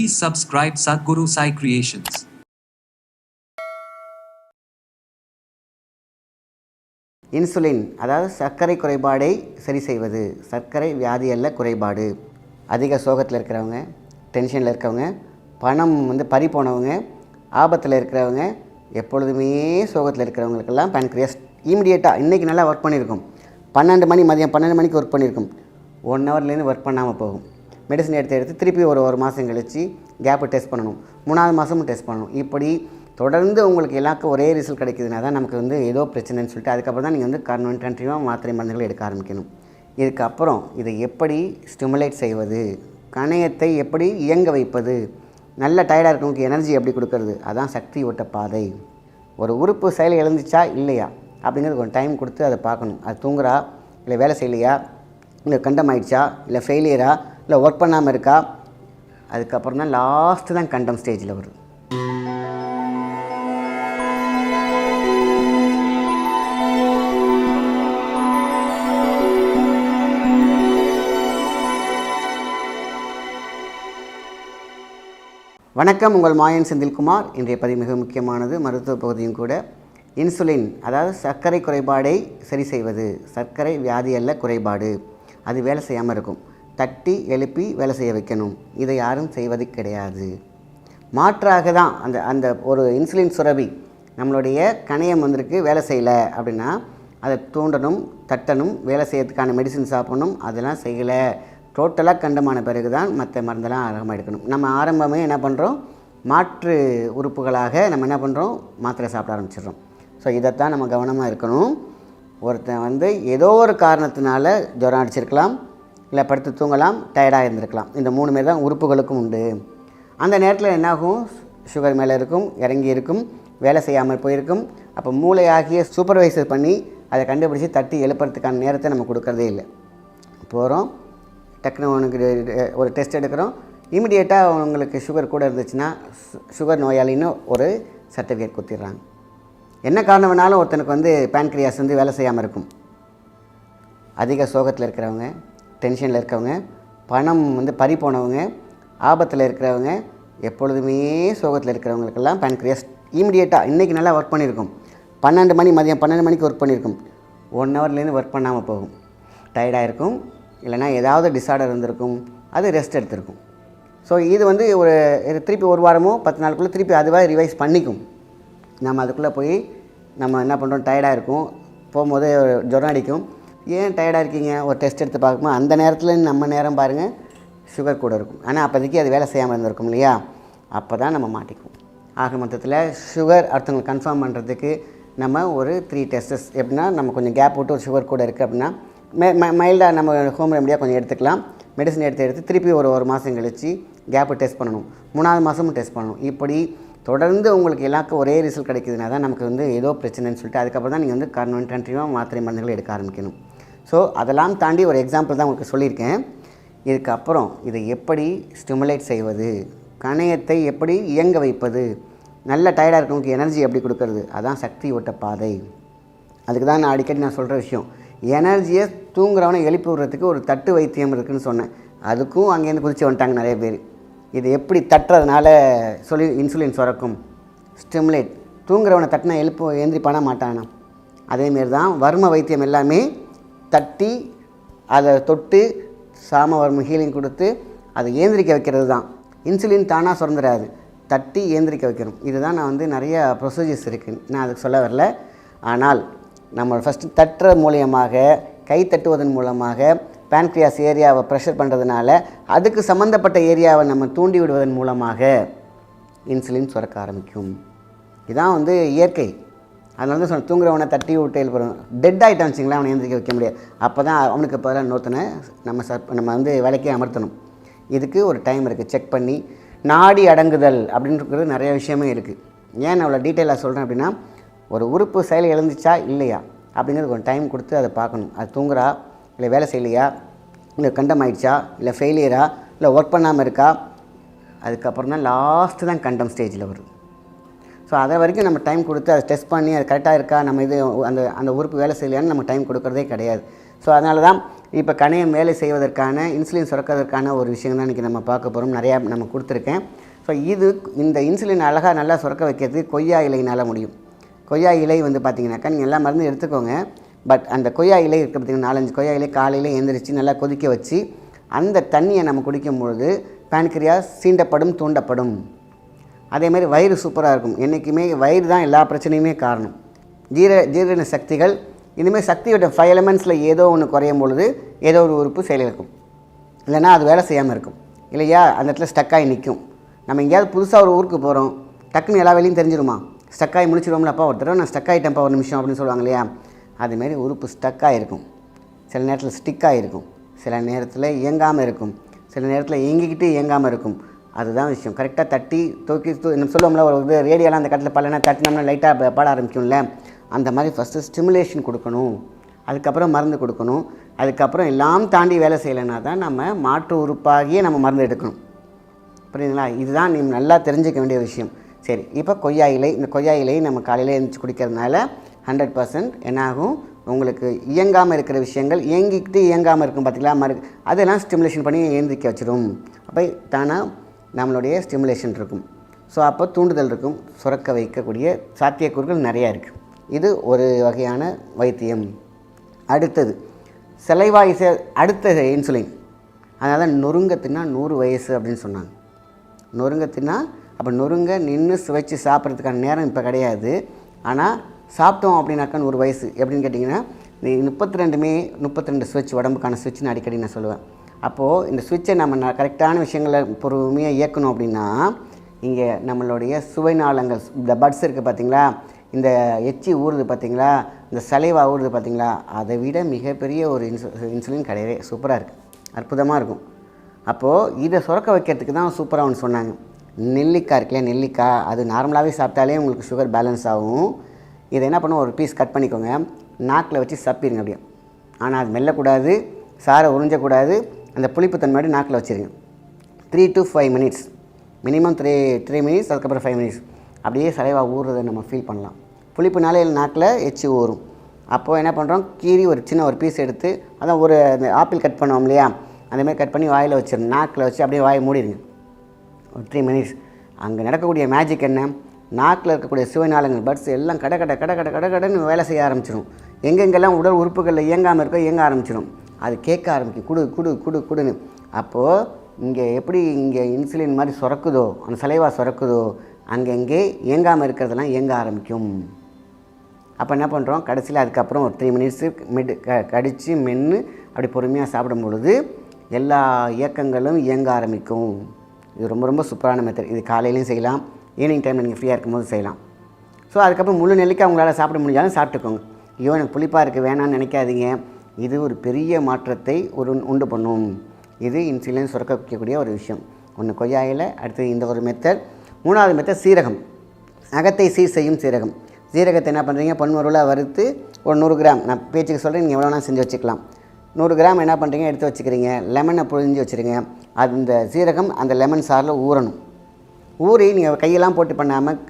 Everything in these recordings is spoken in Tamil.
Please subscribe Sadhguru Sai Creations. Insulin அதாவது சர்க்கரை குறைபாடை சரி செய்வது. சர்க்கரை வியாதி அல்ல, குறைபாடு. அதிக சோகத்தில் இருக்கிறவங்க, டென்ஷனில் இருக்கிறவங்க, பணம் பறி போனவங்க, ஆபத்தில் இருக்கிறவங்க, எப்பொழுதுமே சோகத்தில் இருக்கிறவங்களுக்கெல்லாம் பேன்க்ரியாஸ் இமீடியட்டாக இன்றைக்கி நல்லா ஒர்க் பண்ணியிருக்கும். 12 மணி மதியம் 12 மணிக்கு ஒர்க் பண்ணியிருக்கும். 1 ஹவர்லேருந்து ஒர்க் பண்ணாமல் போகும். மெடிசன் எடுத்து திருப்பி ஒரு மாதம் கழித்து கேப்பு டெஸ்ட் பண்ணணும். 3ஆவது மாதமும் டெஸ்ட் பண்ணணும். இப்படி தொடர்ந்து உங்களுக்கு எல்லாருக்கும் ஒரே ரிசல்ட் கிடைக்குதுன்னா தான் நமக்கு ஏதோ பிரச்சனைன்னு சொல்லிட்டு அதுக்கப்புறம் தான் நீங்கள் கண்டினியூவாக மாத்திரை மருந்துகள் எடுக்க ஆரம்பிக்கணும். இதுக்கப்புறம் இதை எப்படி ஸ்டிமுலேட் செய்வது, கணையத்தை எப்படி இயங்க வைப்பது, நல்ல டயர்டாக இருக்கவங்களுக்கு எனர்ஜி எப்படி கொடுக்கறது, அதான் சக்தி ஓட்ட பாதை. ஒரு உறுப்பு செயல் இழந்துச்சா இல்லையா அப்படிங்கிறது கொஞ்சம் டைம் கொடுத்து அதை பார்க்கணும். அது தூங்குறா, இல்லை வேலை செய்யலையா, இல்லை கண்டம் ஆயிடுச்சா, இல்லை ஃபெயிலியரா, இல்லை ஒர்க் பண்ணாமல் இருக்கா, அதுக்கப்புறம் தான் லாஸ்ட்டு தான் கண்டம் ஸ்டேஜில் வருது. வணக்கம், உங்கள் மாயன் செந்தில்குமார். இன்றைய பதிவு மிக முக்கியமானது, மருத்துவ பகுதியும் கூட. இன்சுலின் அதாவது சர்க்கரை குறைபாடை சரி செய்வது. சர்க்கரை வியாதி அல்ல, குறைபாடு. அது வேலை செய்யாமல் இருக்கும். தட்டி எழுப்பி வேலை செய்ய வைக்கணும். இதை யாரும் செய்வது கிடையாது. மாற்றாக தான் அந்த ஒரு இன்சுலின் சுரபி நம்மளுடைய கணையம் வேலை செய்யலை அப்படின்னா அதை தூண்டணும், தட்டணும், வேலை செய்யறதுக்கான மெடிசின் சாப்பிடணும். அதெல்லாம் செய்யலை, டோட்டலாக கண்டமான பிறகு தான் மற்ற மருந்தெல்லாம் ஆரம்பமாக எடுக்கணும். நம்ம ஆரம்பமே என்ன பண்ணுறோம், மாற்று உறுப்புகளாக நம்ம என்ன பண்ணுறோம், மாத்திரை சாப்பிட ஆரம்பிச்சிடுறோம். ஸோ இதைத்தான் நம்ம கவனமாக இருக்கணும். ஒருத்தன் ஏதோ ஒரு காரணத்தினால ஜுரம் அடிச்சிருக்கலாம், இல்லை படுத்து தூங்கலாம், டயர்டாக இருந்திருக்கலாம். இந்த 3 மாரி தான் உறுப்புகளுக்கும் உண்டு. அந்த நேரத்தில் என்னாகும், சுகர் மேலே இருக்கும், இறங்கி இருக்கும், வேலை செய்யாமல் போயிருக்கும். அப்போ மூளையாகிய சூப்பர்வைசர் பண்ணி அதை கண்டுபிடிச்சி தட்டி எழுப்புறதுக்கான நேரத்தை நம்ம கொடுக்கறதே இல்லை. போகிறோம், டக்குனு உனக்கு ஒரு டெஸ்ட் எடுக்கிறோம், இமீடியட்டாக உங்களுக்கு சுகர் கூட இருந்துச்சுன்னா சுகர் நோயாளின்னு ஒரு சர்டிஃபிகேட் கொடுத்துட்றாங்க. என்ன காரணம் வேணாலும் ஒருத்தனுக்கு பேன்க்ரியாஸ் வேலை செய்யாமல் இருக்கும். அதிக சோகத்தில் இருக்கிறவங்க, டென்ஷனில் இருக்கிறவங்க, பணம் பறி போனவங்க, ஆபத்தில் இருக்கிறவங்க, எப்பொழுதுமே சோகத்தில் இருக்கிறவங்களுக்கெல்லாம் பேன்க்ரியாஸ் இமீடியட்டாக இன்றைக்கி நல்லா ஒர்க் பண்ணியிருக்கும். 12 மணி மதியம் 12 மணிக்கு ஒர்க் பண்ணியிருக்கும். 1 ஹவர்லேருந்து ஒர்க் பண்ணாமல் போகும். டயர்டாக இருக்கும், இல்லைனா ஏதாவது டிஸார்டர் இருந்திருக்கும், அது ரெஸ்ட் எடுத்திருக்கும். ஸோ இது ஒரு திருப்பி 1 வாரமோ 10 நாளுக்குள்ளே திருப்பி அதுவாக ரிவைஸ் பண்ணிக்கும். நம்ம அதுக்குள்ளே போய் நம்ம என்ன பண்ணுறோம், டயர்டாக இருக்கும், போகும்போது ஜுரம் அடிக்கும். ஏன் டயர்டாக இருக்கீங்க, ஒரு டெஸ்ட் எடுத்து பார்க்கும்போது அந்த நேரத்தில் நம்ம நேரம் பாருங்கள் சுகர் கூட இருக்கும். ஆனால் அப்போதைக்கு அது வேலை செய்யாமல் இருந்திருக்கும் இல்லையா, அப்போ தான் நம்ம மாட்டிக்குவோம். ஆக மொத்தத்தில் சுகர் அடுத்தவங்களுக்கு கன்ஃபார்ம் பண்ணுறதுக்கு நம்ம ஒரு 3 டெஸ்டஸ் எப்படின்னா, நம்ம கொஞ்சம் கேப் விட்டு ஒரு சுகர் கூட இருக்குது அப்படின்னா மைல்டாக நம்ம ஹோம் ரெமடியாக கொஞ்சம் எடுத்துக்கலாம். மெடிசன் எடுத்து திருப்பி ஒரு மாதம் கழித்து கேப்பு டெஸ்ட் பண்ணணும். 3ஆவது மாதமும் டெஸ்ட் பண்ணணும். இப்படி தொடர்ந்து உங்களுக்கு எல்லாருக்கும் ஒரே ரிசல்ட் கிடைக்குதுன்னா தான் நமக்கு ஏதோ பிரச்சனைன்னு சொல்லிட்டு அதுக்கப்புறம் தான் நீங்கள் கண்டினியூவாக மாத்திரை மருந்துகள் எடுக்க ஆரம்பிக்கணும். ஸோ அதெல்லாம் தாண்டி ஒரு எக்ஸாம்பிள் தான் உங்களுக்கு சொல்லியிருக்கேன். இதுக்கப்புறம் இதை எப்படி ஸ்டிமுலேட் செய்வது, கணையத்தை எப்படி இயங்க வைப்பது, நல்ல டயர்டாக இருக்கவங்களுக்கு எனர்ஜி எப்படி கொடுக்கறது, அதான் சக்தி ஓட்ட பாதை. அதுக்கு தான் நான் அடிக்கடி சொல்கிற விஷயம், எனர்ஜியை தூங்குறவனை எழுப்பி விடுறதுக்கு ஒரு தட்டு வைத்தியம் இருக்குதுன்னு சொன்னேன். அதுக்கும் அங்கேருந்து குதித்து வந்துட்டாங்க நிறைய பேர். இது எப்படி தட்டுறதுனால இன்சுலின் சுரக்கும், ஸ்டிமுலேட். தூங்குறவனை தட்டினா எந்திரிப்பானா மாட்டானா. அதேமாரி தான் வர்ம வைத்தியம் எல்லாமே தட்டி அதை தொட்டு சாம வர்ம ஹீலிங் கொடுத்து அதை ஏந்திரிக்க வைக்கிறது தான். இன்சுலின் தானாக சுரந்துடாது, தட்டி ஏந்திரிக்க வைக்கணும். இதுதான் நான் நிறைய ப்ரொசீஜர்ஸ் இருக்குது, நான் அதுக்கு சொல்ல வரல. ஆனால் நம்ம ஃபஸ்ட்டு தட்டுற மூலியமாக, கை தட்டுவதன் மூலமாக பேன்க்ரியாஸ் ஏரியாவை ப்ரெஷர் பண்ணுறதுனால அதுக்கு சம்மந்தப்பட்ட ஏரியாவை நம்ம தூண்டி விடுவதன் மூலமாக இன்சுலின் சுரக்க ஆரம்பிக்கும். இதுதான் இயற்கை. அதனால தான் தூங்குறவனை தட்டி விட்டு எழுப்புறோம். டெட் ஆகிட்டான்னு வச்சிங்களேன், அவனை எழுந்திரிக்க வைக்க முடியாது. அப்போ தான் அவனுக்கு பதிலாக இன்னொருத்தனை நம்ம வேலைக்கே அமர்த்தணும். இதுக்கு ஒரு டைம் இருக்குது, செக் பண்ணி. நாடி அடங்குதல் அப்படின்றது நிறைய விஷயமே இருக்குது. ஏன் நான் அவ்வளோ டீட்டெயிலாக சொல்கிறேன் அப்படின்னா, ஒரு உறுப்பு செயல் இழந்துச்சா இல்லையா அப்படிங்கிறது கொஞ்சம் டைம் கொடுத்து அதை பார்க்கணும். அது தூங்குறா, இல்லை வேலை செய்யலையா, இல்லை கண்டம் ஆயிடுச்சா, இல்லை ஃபெயிலியரா, இல்லை ஒர்க் பண்ணாமல் இருக்கா, அதுக்கப்புறம் தான் லாஸ்ட்டு தான் கண்டம் ஸ்டேஜில் வருது. ஸோ அதை வரைக்கும் நம்ம டைம் கொடுத்து அதை டெஸ்ட் பண்ணி அது கரெக்டாக இருக்கா, நம்ம அந்த உறுப்பு வேலை செய்யலையான்னு நம்ம டைம் கொடுக்குறதே கிடையாது. ஸோ அதனால தான் இப்போ கணையம் வேலை செய்வதற்கான இன்சுலின் சுரக்கிறதுக்கான ஒரு விஷயம் தான் இன்றைக்கி நம்ம பார்க்க போகிறோம். நிறையா நம்ம கொடுத்துருக்கேன். ஸோ இந்த இன்சுலின் அழகாக நல்லா சுரக்க வைக்கிறதுக்கு கொய்யா இலையினால் முடியும். கொய்யா இலை வந்து பார்த்திங்கனாக்கா நீங்கள் எல்லா மருந்தும் எடுத்துக்கோங்க. பட் அந்த கொய்யா இலை இருக்க பார்த்திங்கன்னா 4-5 கொய்யா இலை காலையில் எழுந்திரிச்சு நல்லா கொதிக்க வச்சு அந்த தண்ணியை நம்ம குடிக்கும்பொழுது பேன்கிரியாஸ் சீண்டப்படும், தூண்டப்படும். அதேமாதிரி வயிறு சூப்பராக இருக்கும். என்றைக்குமே வயிறு தான் எல்லா பிரச்சனையுமே காரணம். ஜீரண சக்திகள் இனிமேல் சக்தியோட 5 எலிமெண்ட்ஸில் ஏதோ ஒன்று குறையும் பொழுது ஏதோ ஒரு உறுப்பு செயலிழக்கும், இல்லைனா அது வேலை செய்யாமல் இருக்கும் இல்லையா, அந்த இடத்துல ஸ்டக்காகி நிற்கும். நம்ம எங்கேயாவது புதுசாக ஒரு ஊருக்கு போகிறோம், டக்குன்னு எல்லா வேலையும் தெரிஞ்சிருமா, ஸ்டக்காகி முடிச்சிடுவோம்ல, அப்பா ஒரு தடவை நான் ஸ்டக் ஆகிட்டேன்ப்பா ஒரு நிமிஷம் அப்படின்னு சொல்லுவாங்க இல்லையா. அதுமாரி உறுப்பு ஸ்டக்காக இருக்கும், சில நேரத்தில் ஸ்டிக்காக இருக்கும், சில நேரத்தில் இயங்காமல் இருக்கும், சில நேரத்தில் இயங்கிக்கிட்டு இயங்காமல் இருக்கும். அதுதான் விஷயம். கரெக்டாக தட்டி தூக்கி நம்ம சொல்லுவோம்ல, ஒரு இது ரேடியோலாம் அந்த கட்டில் பல்லனா தட்டினோம்னா லைட்டாக பாட ஆரம்பிக்கும்ல, அந்த மாதிரி ஃபஸ்ட்டு ஸ்டிமுலேஷன் கொடுக்கணும், அதுக்கப்புறம் மருந்து கொடுக்கணும், அதுக்கப்புறம் எல்லாம் தாண்டி வேலை செய்யலைன்னா தான் நம்ம மாற்று உறுப்பாகியே நம்ம மருந்து எடுக்கணும். புரியுதுங்களா? இதுதான் நீ நல்லா தெரிஞ்சிக்க வேண்டிய விஷயம். சரி, இப்போ கொய்யா இலை, இந்த கொய்யா இலையை நம்ம காலையில் எழுந்திரிச்சு குடிக்கிறதுனால 100% என்னாகும், உங்களுக்கு இயங்காமல் இருக்கிற விஷயங்கள் இயங்கிக்கிட்டு இயங்காமல் இருக்கும் பார்த்திங்களா, அதெல்லாம் ஸ்டிமுலேஷன் பண்ணி எழுந்திரிக்க வச்சிடும். அப்போ தானாக நம்மளுடைய ஸ்டிமுலேஷன் இருக்கும். ஸோ அப்போ தூண்டுதல் இருக்கும், சுரக்க வைக்கக்கூடிய சாத்தியக்கூறுகள் நிறையா இருக்குது. இது ஒரு வகையான வைத்தியம். அடுத்தது செலைவாய்ஸை அடுத்த இன்சுலின். அதனால் நொறுங்க தின்னா 100 வயசு அப்படின்னு சொன்னாங்க. நொறுங்க தின்னா அப்போ நொறுங்க நின்று சுவைச்சு சாப்பிட்றதுக்கான நேரம் இப்போ கிடையாது. ஆனால் சாப்பிட்டோம் அப்படின்னாக்கா 100 வயசு எப்படின்னு கேட்டிங்கன்னா, 32 ஸ்விட்ச் உடம்புக்கான ஸ்விட்ச்னு அடிக்கடி நான் சொல்லுவேன். அப்போது இந்த ஸ்விட்சை நம்ம கரெக்டான விஷயங்களை பொறுமையாக இயக்கணும் அப்படின்னா, இங்கே நம்மளுடைய சுவைநாளங்கள், இந்த பட்ஸ் இருக்குது பார்த்திங்களா, இந்த எச்சி ஊறுது பார்த்திங்களா, இந்த சலைவா ஊறுது பார்த்திங்களா, அதை விட மிகப்பெரிய ஒரு இன்சுலின் கிடையவே சூப்பராக இருக்குது, அற்புதமாக இருக்கும். அப்போது இதை சுரக்க வைக்கிறதுக்கு தான் சூப்பராக ஒன்று சொன்னாங்க. நெல்லிக்காய் இருக்குல்லையா, நெல்லிக்காய் அது நார்மலாகவே சாப்பிட்டாலே உங்களுக்கு சுகர் பேலன்ஸ் ஆகும். இதை என்ன பண்ணுவோம், ஒரு பீஸ் கட் பண்ணிக்கோங்க, நாக்கில் வச்சு சப்பிடுங்க அப்படியே. ஆனால் அது மெல்லக்கூடாது, சாரை உறிஞ்சக்கூடாது, அந்த புளிப்பு தன்மையோடு நாக்கில் வச்சுருங்க. 3 to 5 minutes, மினிமம் 3 minutes, அதுக்கப்புறம் 5 minutes அப்படியே சலைவா ஊறுறதை நம்ம ஃபீல் பண்ணலாம். புளிப்புனாலே நாக்கில் எச்சி ஊறும். அப்போது என்ன பண்ணுறோம், கீரி ஒரு சின்ன ஒரு பீஸ் எடுத்து, அதான் ஒரு அந்த ஆப்பிள் கட் பண்ணுவோம் இல்லையா, அந்தமாதிரி கட் பண்ணி வாயில் வச்சிடணும், நாக்கில் வச்சு அப்படியே வாயை மூடிடுங்க ஒரு 3 minutes. அங்கே நடக்கக்கூடிய மேஜிக் என்ன, நாக்கில் இருக்கக்கூடிய சுவைநாளங்கள் பட்ஸ் எல்லாம் கடன்னு வேலை செய்ய ஆரம்பிச்சிடும். எங்கெங்கெல்லாம் உடல் உறுப்புகளில் இயங்காமல் இருக்கோ இயங்க ஆரம்பிச்சிடும். அது கேட்க ஆரம்பிக்கும், குடுன்னு. அப்போது இங்கே எப்படி இங்கே இன்சுலின் மாதிரி சுரக்குதோ, அந்த சலைவா சுரக்குதோ, அங்கங்கே இயங்காமல் இருக்கிறதெல்லாம் இயங்க ஆரம்பிக்கும். அப்போ என்ன பண்ணுறோம், கடைசியில் அதுக்கப்புறம் ஒரு 3 minutes கடித்து மென்று அப்படி பொறுமையாக சாப்பிடும் பொழுது எல்லா இயக்கங்களும் இயங்க ஆரம்பிக்கும். இது ரொம்ப ரொம்ப சூப்பரான மெத்தட். இது காலையிலையும் செய்யலாம், ஈவினிங் டைமில் நீங்கள் ஃப்ரீயாக இருக்கும்போது செய்யலாம். ஸோ அதுக்கப்புறம் முழு நெல்லிக்காய் உங்களால் சாப்பிட முடிஞ்சாலும் சாப்பிட்டுக்கோங்க. ஐயோ எனக்கு புளிப்பாக இருக்குது வேணான்னு நினைக்காதீங்க. இது ஒரு பெரிய மாற்றத்தை உண்டு பண்ணும். இது இன்சுலின் சுரக்க வைக்கக்கூடிய ஒரு விஷயம். ஒன்று கொய்யா இலை, அடுத்தது இந்த ஒரு மெத்தட். 3வது மெத்தட் சீரகம், அகத்தை சீர் செய்யும் சீரகம். சீரகத்தை என்ன பண்ணுறீங்க, பொன்மருளாக வறுத்து ஒரு 100 கிராம், நான் பேச்சுக்கு சொல்கிறேன், நீங்கள் எவ்வளோனா செஞ்சு வச்சுக்கலாம். 100 கிராம் என்ன பண்ணுறீங்க, எடுத்து வச்சுக்கிறீங்க. லெமனை புழிஞ்சு வச்சுருங்க. அது இந்த சீரகம் அந்த லெமன் சாரில் ஊறணும். ஊறி நீங்கள் கையெல்லாம் போட்டு பண்ணாமல்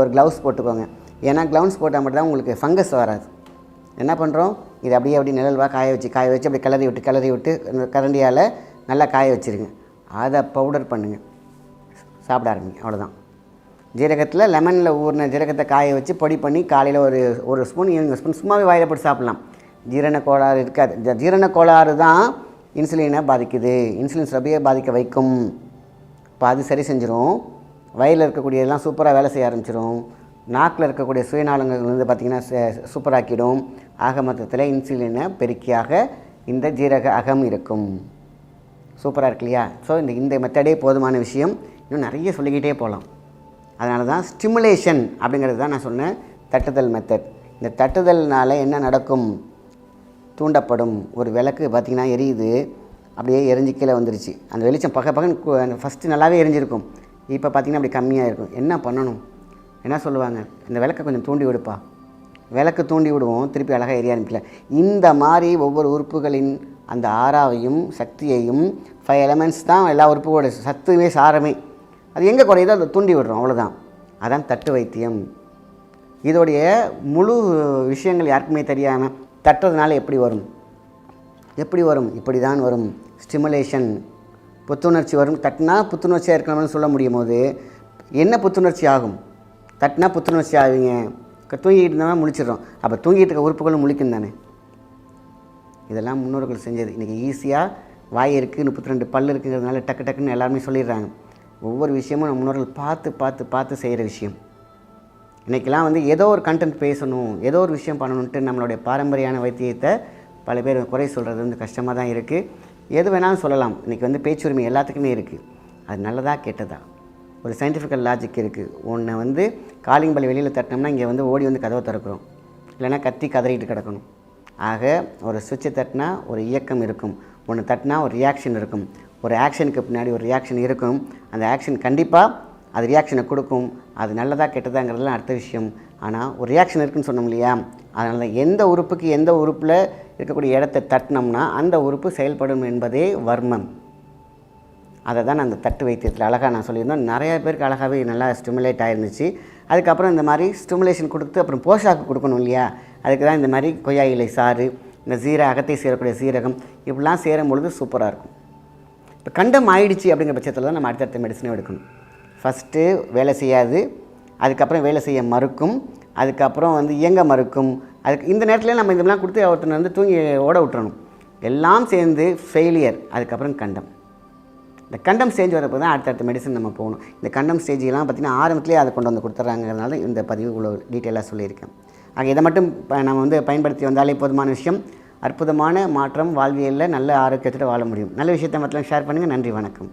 ஒரு க்ளவுஸ் போட்டுக்கோங்க. ஏன்னா க்ளவுஸ் போட்டால் மட்டும் தான் உங்களுக்கு ஃபங்கஸ் வராது. என்ன பண்ணுறோம், இது அப்படியே நிழல்வாக காய வச்சு அப்படி கிளறி விட்டு கரண்டியால் நல்லா காய வச்சுருங்க. அதை பவுடர் பண்ணுங்கள், சாப்பிட ஆரம்பிங்க. அவ்வளோதான். ஜீரகத்தில் லெமனில் ஊறின ஜீரகத்தை காய வச்சு பொடி பண்ணி காலையில் ஒரு ஸ்பூன், ஈவினிங் ஸ்பூன் சும்மாவே வாயில் போட்டு சாப்பிட்லாம். ஜீரண கோளாறு இருக்காது. ஜீரண கோளாறு தான் இன்சுலினை பாதிக்குது, இன்சுலின் சுரப்பியை பாதிக்க வைக்கும். இப்போ அது சரி செஞ்சிடும். வயிறில் இருக்கக்கூடியதெல்லாம் சூப்பராக வேலை செய்ய ஆரம்பிச்சிடும். நாக்கில் இருக்கக்கூடிய சுயநாளங்கள் வந்து பார்த்திங்கன்னா சூப்பராக்கிடும். ஆக மொத்தத்தில் இன்சுலினை பெருக்கியாக இந்த ஜீரக அகம் இருக்கும். சூப்பராக இருக்கு இல்லையா? ஸோ இந்த மெத்தடே போதுமான விஷயம். இன்னும் நிறைய சொல்லிக்கிட்டே போகலாம். அதனால தான் ஸ்டிமுலேஷன் அப்படிங்கிறது தான் நான் சொன்னேன், தட்டுதல் மெத்தட். இந்த தட்டுதல்னால் என்ன நடக்கும், தூண்டப்படும். ஒரு விளக்கு பார்த்திங்கன்னா எரியுது, அப்படியே எரிஞ்சு கீழே வந்துருச்சு. அந்த வெளிச்சம் பகன்னு ஃபஸ்ட்டு நல்லாவே எரிஞ்சிருக்கும். இப்போ பார்த்திங்கன்னா அப்படி கம்மியாக இருக்கும். என்ன பண்ணணும், என்ன சொல்லுவாங்க, இந்த விளக்கை கொஞ்சம் தூண்டி விடுப்பா. விளக்கு தூண்டி விடுவோம், திருப்பி அழகாக எரிய ஆரம்பிக்கல. இந்த மாதிரி ஒவ்வொரு உறுப்புகளின் அந்த ஆறாவையும் சக்தியையும் 5 எலிமெண்ட்ஸ் தான் எல்லா உறுப்புகளோட சத்துமே சாரமே. அது எங்கே குறையுதோ அதை தூண்டி விடுறோம், அவ்வளோதான். அதான் தட்டு வைத்தியம். இதோடைய முழு விஷயங்கள் யாருக்குமே தெரியாமல் தட்டுறதுனால எப்படி வரும், எப்படி வரும்? இப்படி தான் வரும். ஸ்டிமுலேஷன், புத்துணர்ச்சி வரும். தட்டினா புத்துணர்ச்சியாக இருக்கணும்னு சொல்ல முடியும் போது என்ன புத்துணர்ச்சி ஆகும்? தட்டினா புத்துணர்ச்சி ஆகுவீங்க, தூங்கிட்டு இருந்தவங்க முழிச்சிடுறோம். அப்போ தூங்கிட்டு இருக்க உறுப்புகளும் முழிக்கும் தானே. இதெல்லாம் முன்னோர்கள் செஞ்சது. இன்றைக்கி ஈஸியாக வாய் இருக்குது, 32 பல் இருக்குங்கிறதுனால டக்கு டக்குன்னு எல்லாருமே சொல்லிடுறாங்க. ஒவ்வொரு விஷயமும் நம்ம முன்னோர்கள் பார்த்து பார்த்து பார்த்து செய்கிற விஷயம். இன்றைக்கெல்லாம் வந்து ஏதோ ஒரு கண்டென்ட் பேசணும், ஏதோ ஒரு விஷயம் பண்ணணுன்ட்டு நம்மளுடைய பாரம்பரியான வைத்தியத்தை பல பேர் குறை சொல்கிறது வந்து கஷ்டமாக தான் இருக்குது. எது வேணாலும் சொல்லலாம். இன்றைக்கி வந்து பேச்சுரிமை எல்லாத்துக்குமே இருக்குது. அது நல்லதா கெட்டதா? ஒரு சயின்டிஃபிக்கல் லாஜிக் இருக்குது. ஒன்று வந்து காலிங் பெல் வெளியில் தட்டினோம்னா இங்கே வந்து ஓடி வந்து கதவை திறக்கிறோம், இல்லைனா கத்தி கதறிட்டு கிடக்கணும். ஆக ஒரு சுவிட்சை தட்டினா ஒரு இயக்கம் இருக்கும், ஒன்று தட்டினா ஒரு ரியாக்ஷன் இருக்கும், ஒரு ஆக்ஷனுக்கு பின்னாடி ஒரு ரியாக்ஷன் இருக்கும். அந்த ஆக்ஷன் கண்டிப்பாக அது ரியாக்ஷனை கொடுக்கும். அது நல்லதா கெட்டதாங்கிறதுலாம் அடுத்த விஷயம். ஆனால் ஒரு ரியாக்ஷன் இருக்குதுன்னு சொன்னோம் இல்லையா? அதனால தான் எந்த உறுப்புக்கு எந்த உறுப்பில் இருக்கக்கூடிய இடத்தை தட்டினோம்னா அந்த உறுப்பு செயல்படும் என்பதே வர்மம். அதை தான் அந்த தட்டு வைத்தியத்தில் அழகாக நான் சொல்லியிருந்தோம். நிறைய பேருக்கு அழகாகவே நல்லா ஸ்டிமுலேட் ஆகிருந்துச்சு. அதுக்கப்புறம் இந்த மாதிரி ஸ்டிமுலேஷன் கொடுத்து அப்புறம் போஷாக்கு கொடுக்கணும் இல்லையா? அதுக்கு தான் இந்த மாதிரி கொய்யா இலை சாறு, இந்த அகத்தை சேரக்கூடிய சீரகம் இப்படிலாம் சேரும் பொழுது சூப்பராக இருக்கும். இப்போ கண்டம் ஆயிடுச்சு அப்படிங்கிற பட்சத்தில் தான் நம்ம அடுத்தடுத்த மெடிசனை எடுக்கணும். ஃபஸ்ட்டு வேலை செய்யாது, அதுக்கப்புறம் வேலை செய்ய மறுக்கும், அதுக்கப்புறம் வந்து இயங்க மறுக்கும். அதுக்கு இந்த நேரத்தில் நம்ம இதெல்லாம் கொடுத்து ஒருத்தனை வந்து தூங்கி ஓட விட்டுறணும். எல்லாம் சேர்ந்து ஃபெயிலியர். அதுக்கப்புறம் கண்டம். இந்த கண்டம் ஸ்டேஜ் வரப்போ தான் அடுத்தடுத்த மெடிசன் நம்ம போகணும். இந்த கண்டம் ஸ்டேஜெலாம் பார்த்திங்கன்னா ஆரம்பத்திலே அதை கொண்டு வந்து கொடுத்துட்றாங்கிறதுனால இந்த பதிவு இவ்வளோ டீட்டெயிலாக சொல்லியிருக்கேன். ஆக இதை மட்டும் நம்ம வந்து பயன்படுத்தி வந்தாலே போதுமான விஷயம். அற்புதமான மாற்றம், வாழ்வியலில் நல்ல ஆரோக்கியத்தோடு வாழ முடியும். நல்ல விஷயத்தை மட்டும் ஷேர் பண்ணுங்கள். நன்றி, வணக்கம்.